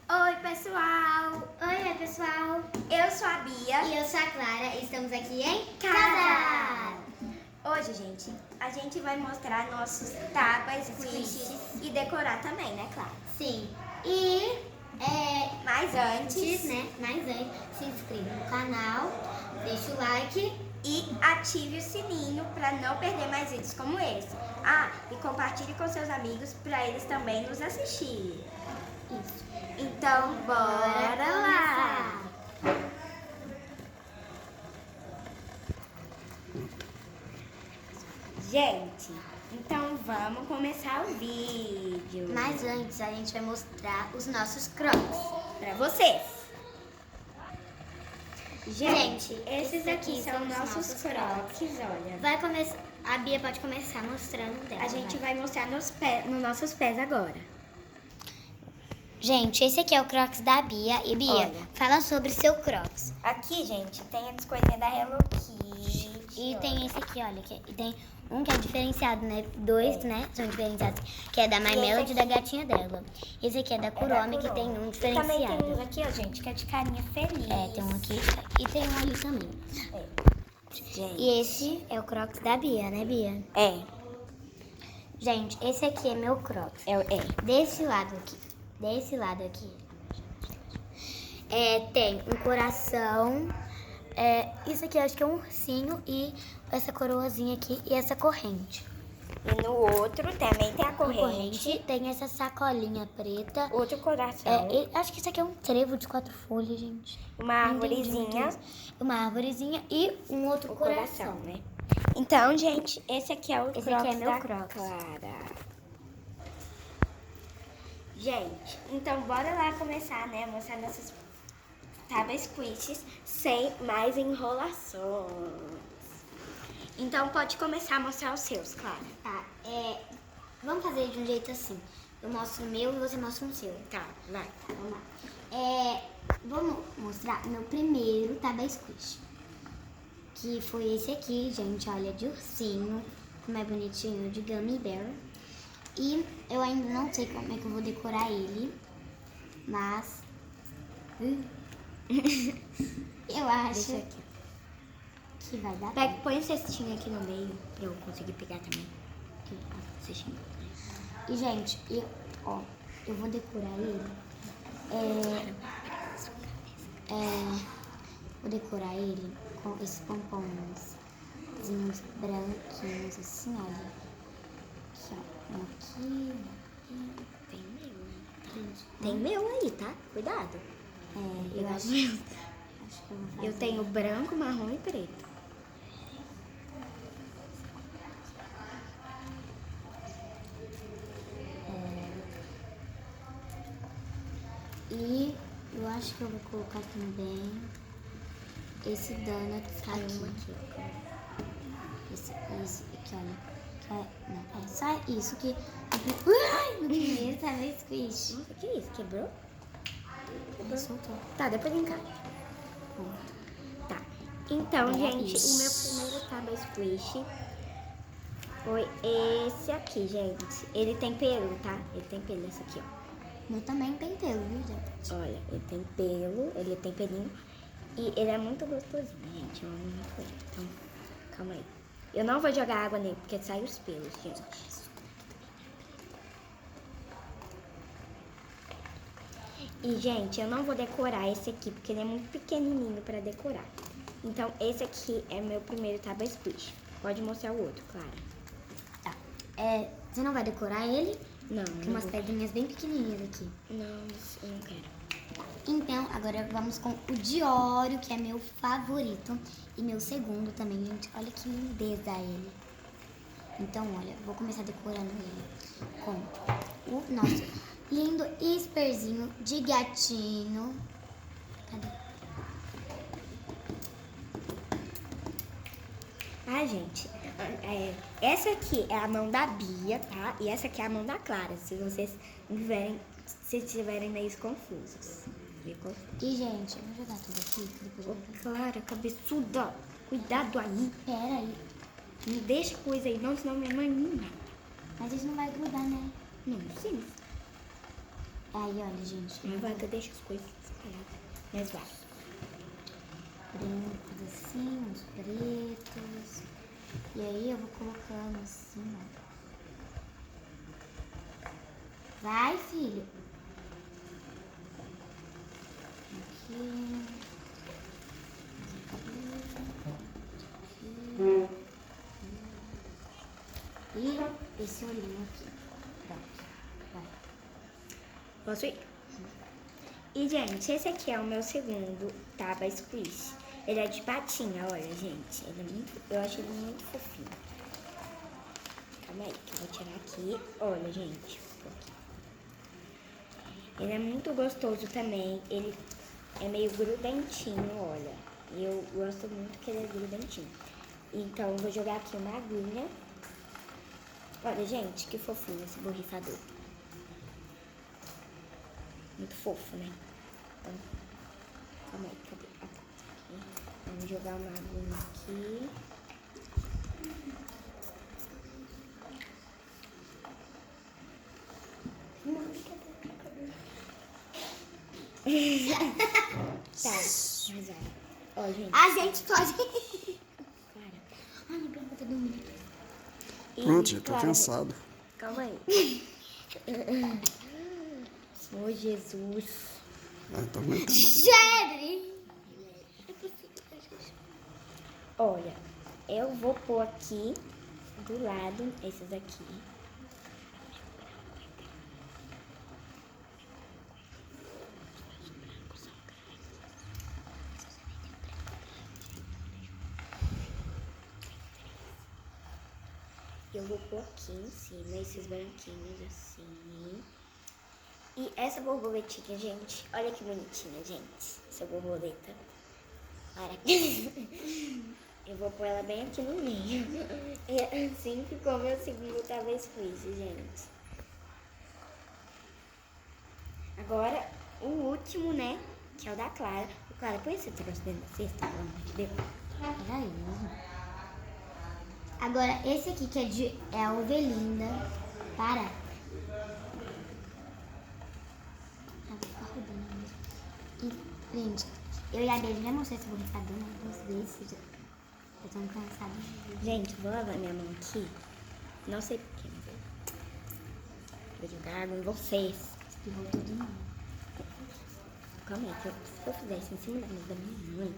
Oi, pessoal! Oi, pessoal! Eu sou a Bia. E eu sou a Clara e estamos aqui em casa! Hoje, gente, a gente vai mostrar nossos tapas, squishes e decorar também, né, Clara? Sim. E, Mas antes, se inscreva no canal, deixa o like e ative o sininho para não perder mais vídeos como esse. Ah, e compartilhe com seus amigos para eles também nos assistirem. Isso. Então, bora lá! Gente, então vamos começar o vídeo. Mas antes a gente vai mostrar os nossos crocs Pra vocês. Gente, esses aqui são nossos crocs, olha. Vai começar. A Bia pode começar mostrando dela. A gente vai mostrar nos nossos pés agora. Gente, esse aqui é o Crocs da Bia. E Bia, Olha. fala sobre seu Crocs. Aqui, gente, tem as coisinhas da Hello Kitty. E tem esse aqui, olha, e tem um que é diferenciado, né? Dois, né? São diferenciados, que é da My Melody e da gatinha dela. Esse aqui é da Kuromi, que tem um diferenciado. Também tem um aqui, ó, gente, que é de carinha feliz. É, tem um aqui e tem um ali também. Gente. E esse é o Crocs da Bia, né, Bia? É. Gente, esse aqui é meu Crocs. É. Desse lado aqui. Tem um coração. Isso aqui eu acho que é um ursinho e essa coroazinha aqui e essa corrente. E no outro também tem a corrente. Tem essa sacolinha preta. Outro coração. Acho que isso aqui é um trevo de 4 folhas, gente. Uma Não entendi muito arvorezinha. isso. Uma arvorezinha e um outro O coração, né? Então, gente, esse aqui é o Esse Crocs aqui é meu da Crocs. Clara. Gente, então bora lá começar, né? Mostrar nossos tábuas squishes sem mais enrolações. Então pode começar a mostrar os seus, Clara. Tá, vamos fazer de um jeito assim. Eu mostro o meu e você mostra o seu. Tá, vai. Tá, vamos lá. Vamos mostrar meu primeiro Taba Squish. Que foi esse aqui, gente. Olha, de ursinho. Como é bonitinho, de Gummy Bear. E eu ainda não sei como é que eu vou decorar ele. Mas... eu acho Deixa aqui. que vai dar Pega, põe o cestinho aqui no meio pra eu conseguir pegar também. Aqui, ó, cestinho. E, gente, eu vou decorar ele. Vou decorar ele com esses pompons branquinhos, assim, olha. Aqui, ó. Aqui. Tem meu, né? Tem meu aí, tá? Cuidado. Eu acho que eu vou fazer. Eu tenho branco, marrom e preto. E eu acho que eu vou colocar também esse donut aqui. Esse aqui, olha. Não, é só isso que... Ai, no primeiro tá meio squish. Nossa, que isso? Quebrou? Soltou. Tá, depois encaixa. Pronto. Tá. Então, Era gente, isso. o meu primeiro Taba Squish foi esse aqui, gente. Ele tem pelo, tá? Ele tem pelo, esse aqui, ó. Meu também tem pelo, viu, gente? Olha, ele tem pelo, ele tem pelinho. E ele é muito gostosinho, gente. Eu amo muito ele. Então, calma aí. Eu não vou jogar água nele, porque sai os pelos, gente. E, gente, eu não vou decorar esse aqui, porque ele é muito pequenininho pra decorar. Então, esse aqui é meu primeiro Taba Squish. Pode mostrar o outro, Clara. Tá. Você não vai decorar ele? Não, Tem umas pedrinhas bem pequenininhas aqui. Não, eu não quero. Então, agora vamos com o Diório, que é meu favorito. E meu segundo também, gente. Olha que lindeza ele. Então, olha, vou começar decorando ele com o nosso lindo esperzinho de gatinho. Cadê? Ah, gente, essa aqui é a mão da Bia, tá? E essa aqui é a mão da Clara, se vocês estiverem meio confusos. E, gente, eu vou jogar tudo aqui, que depois eu Ô, vou ver. Clara, cabeçuda, cuidado aí. Pera aí. Não deixa coisa aí, não, senão minha mãe me mata. Mas isso não vai grudar, né? Não, sim. Aí, olha, gente. Uma vaca deixa as coisas espalhadas. Mas vai. Brancos assim, uns pretos. E aí eu vou colocando assim, ó. Vai, filho. Aqui. E esse olhinho aqui. Pronto. Vai. Posso ir? E, gente, esse aqui é o meu segundo Taba Squish. Ele é de patinha, olha, gente. Eu achei ele muito fofinho. Calma aí, que eu vou tirar aqui. Olha, gente. Ele é muito gostoso também. Ele é meio grudentinho, olha. E eu gosto muito que ele é grudentinho. Então, eu vou jogar aqui uma aguinha. Olha, gente, que fofinho esse borrifador. Muito fofo, né? Então, calma aí, cadê? Ah, tá. Aqui. Vamos jogar uma aguinha aqui. Tá, mas vai. Ó, gente. A gente pode. Para. Ai, minha perna tá dormindo. Pronto, já tô Clara, cansado. calma aí. Ô, Jesus. Ah, tô aguentando mais. Jedre! Olha, eu vou pôr aqui do lado esses aqui. Eu vou pôr aqui em cima esses branquinhos assim. E essa borboletinha, gente, olha que bonitinha, gente. Essa borboleta. Para. Eu vou pôr ela bem aqui no meio. E assim ficou meu segundo Taba Squish, gente. Agora, o último, né? Que é o da Clara. Clara, põe esse troço dentro da cesta, pelo amor de Deus. Peraí. Agora, esse aqui que é a Ovelinda. Para. Ah, vou ficar rodando mesmo. E, gente, eu e a Bia já mostrei esse borrifador algumas vezes. Eu tô cansada. Gente, vou lavar minha mão aqui. Não sei porquê, mas eu vou jogar água em vocês. Espirrou tudo de novo. Calma aí, se eu fizer isso em cima da mesa da minha mãe.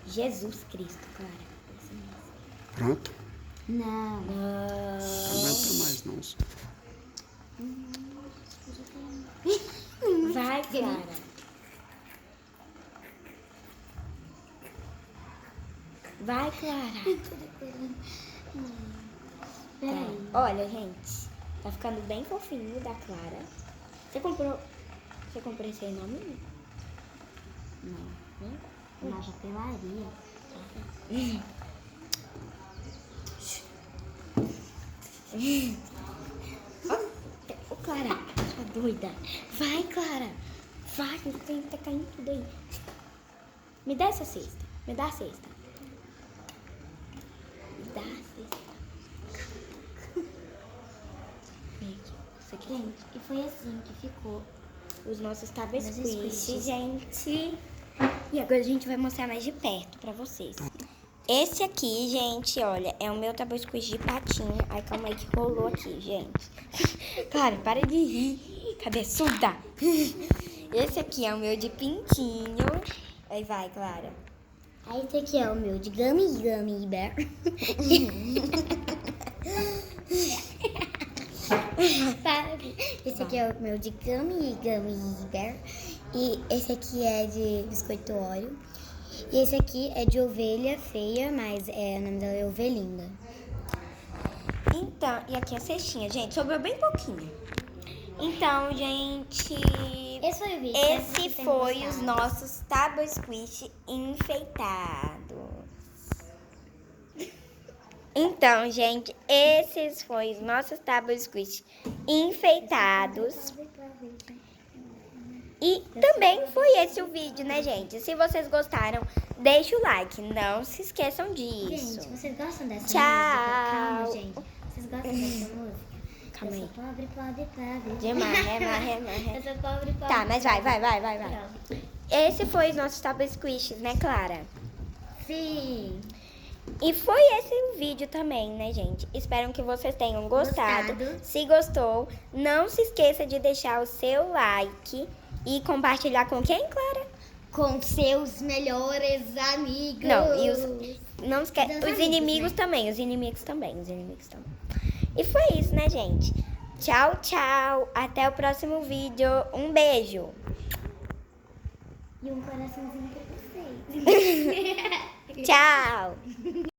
Jesus Cristo, Clara. Pronto? Não. Não aguenta mais, não. Vai, Clara. Vai, Clara. Peraí. Olha, gente. Tá ficando bem fofinho da Clara. Você comprou esse aí nome? Não. Uma papelaria. Ô, Clara, sua doida. Vai, Clara. Vai, tá caindo tudo aí. Me dá essa cesta. Me dá a cesta. Me dá a cesta. Vem aqui. Isso aqui. Gente, e foi assim que ficou. Os nossos Taba Os Squish, squishes. gente. E agora a gente vai mostrar mais de perto pra vocês. Esse aqui, gente, olha, é o meu Taba Squish de patinha. Ai, calma aí que rolou aqui, gente. Clara, para de rir, cabeçuda. Esse aqui é o meu de pintinho. Aí vai, Clara. Aí esse aqui é o meu de Gummy Bear. Esse aqui é o meu de Gummy Bear. E esse aqui é de biscoito Oreo. E esse aqui é de ovelha feia, mas o nome dela é Ovelinda. Então, e aqui a cestinha, gente, sobrou bem pouquinho. Então, gente, Esse foi o vídeo. esse foi os nossos Taba Squish enfeitados. Então, gente, esses foram os nossos Taba Squish enfeitados. E também foi esse o vídeo, né, gente? Se vocês gostaram, deixa o like. Não se esqueçam disso. Gente, vocês gostam dessa Tchau. música? Calma, gente. Vocês gostam dessa música? Calma Eu aí. sou pobre, pobre, pobre. Demais, rema. Eu sou pobre, pobre. Tá, mas vai. Pronto. Esse foi os nossos top squishes, né, Clara? Sim. E foi esse o vídeo também, né, gente? Espero que vocês tenham gostado. Gostado. Se gostou, não se esqueça de deixar o seu like e compartilhar com quem, Clara? Com seus melhores amigos. Não, e não esquece, Dos os amigos, inimigos né? também, os inimigos também. E foi isso, né, gente? Tchau, tchau. Até o próximo vídeo. Um beijo. E um coraçãozinho pra vocês. Tchau.